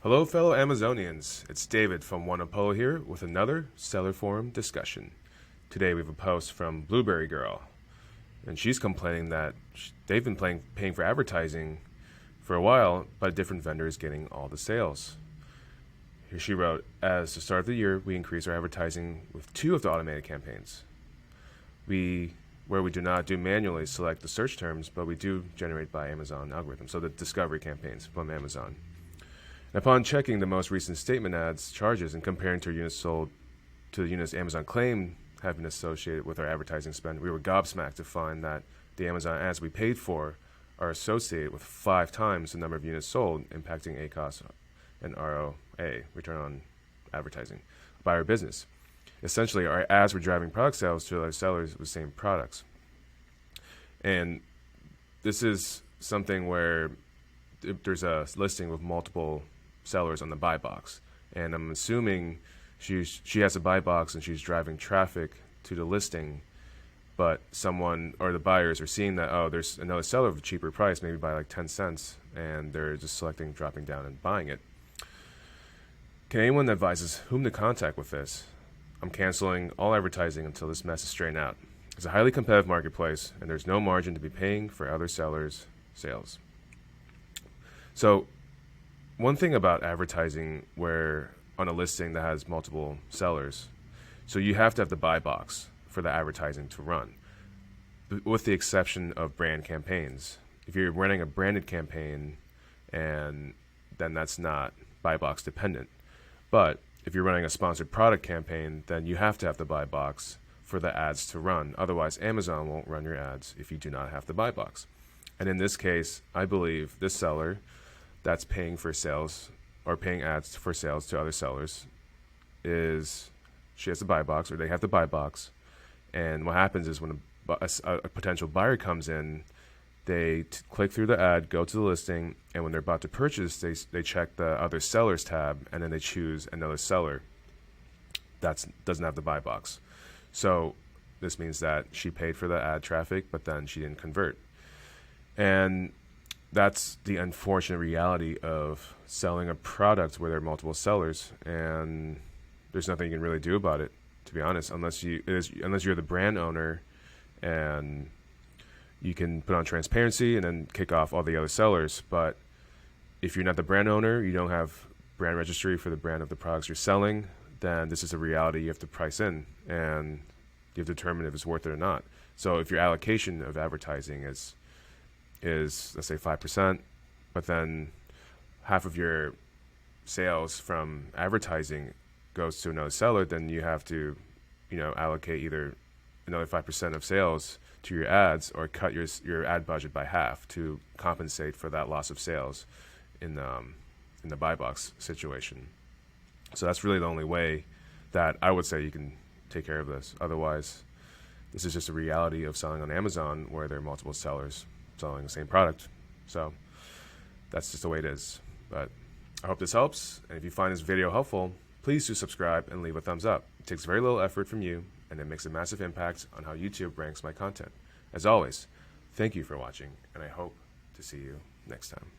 Hello, fellow Amazonians. It's David from One Apollo here with another Seller Forum discussion. Today we have a post from Blueberry Girl, and she's complaining that they've been paying for advertising for a while, but a different vendor is getting all the sales. Here she wrote, as the start of the year, we increased our advertising with 2 of the automated campaigns. Where we do not do manually select the search terms, but we do generate by Amazon algorithm, so the discovery campaigns from Amazon. Upon checking the most recent statement ads charges and comparing to units sold to the units Amazon claimed have been associated with our advertising spend, we were gobsmacked to find that the Amazon ads we paid for are associated with 5 times the number of units sold, impacting ACOS and ROA, return on advertising, by our business. Essentially, our ads were driving product sales to other sellers with the same products. And this is something where there's a listing with multiple sellers on the buy box, and I'm assuming she has a buy box and she's driving traffic to the listing, but someone or the buyers are seeing that, oh, there's another seller of a cheaper price, maybe by like 10 cents, and they're just selecting dropping down and buying it. Can anyone advise us whom to contact with this? I'm canceling all advertising until this mess is straightened out. It's a highly competitive marketplace, and there's no margin to be paying for other sellers' sales. So one thing about advertising where on a listing that has multiple sellers, so you have to have the buy box for the advertising to run, with the exception of brand campaigns. If you're running a branded campaign, and then that's not buy box dependent. But if you're running a sponsored product campaign, then you have to have the buy box for the ads to run. Otherwise, Amazon won't run your ads if you do not have the buy box. And in this case, I believe this seller that's paying for sales or paying ads for sales to other sellers she has the buy box, or they have the buy box. And what happens is when a potential buyer comes in, they click through the ad, go to the listing, and when they're about to purchase, they check the other sellers tab, and then they choose another seller that doesn't have the buy box. So this means that she paid for the ad traffic, but then she didn't convert. And that's the unfortunate reality of selling a product where there are multiple sellers, and there's nothing you can really do about it, to be honest, unless you're the brand owner, and you can put on transparency and then kick off all the other sellers. But if you're not the brand owner, you don't have brand registry for the brand of the products you're selling, then this is a reality you have to price in, and you have to determine if it's worth it or not. So if your allocation of advertising is let's say 5%, but then half of your sales from advertising goes to another seller, then you have to, allocate either another 5% of sales to your ads, or cut your ad budget by half to compensate for that loss of sales in the buy box situation. So that's really the only way that I would say you can take care of this. Otherwise, this is just a reality of selling on Amazon where there are multiple sellers selling the same product. So that's just the way it is. But I hope this helps, and if you find this video helpful, please do subscribe and leave a thumbs up. It takes very little effort from you, and it makes a massive impact on how YouTube ranks my content. As always, thank you for watching, and I hope to see you next time.